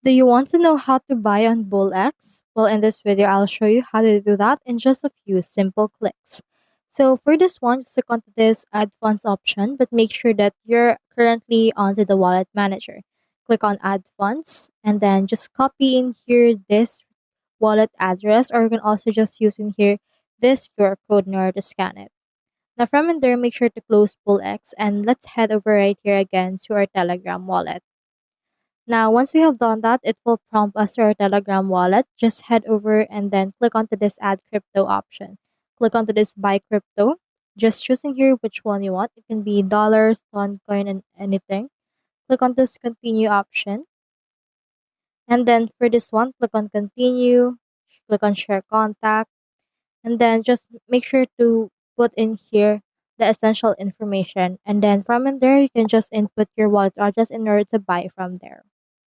Do you want to know how to buy on BullX? Well, in this video, I'll show you how to do that in just a few simple clicks. So for this one, just click onto this add funds option, but make sure that you're currently onto the wallet manager. Click on add funds and then just copy in here this wallet address, or you can also just use in here this QR code in order to scan it. Now from in there, make sure to close BullX and let's head over right here again to our Telegram wallet. Now, once we have done that, it will prompt us to our Telegram wallet. Just head over and then click onto this add crypto option. Click onto this buy crypto. Just choosing here which one you want. It can be dollars, coin, and anything. Click on this continue option. And then for this one, click on continue. Click on share contact. And then just make sure to put in here the essential information. And then from in there, you can just input your wallet address in order to buy from there.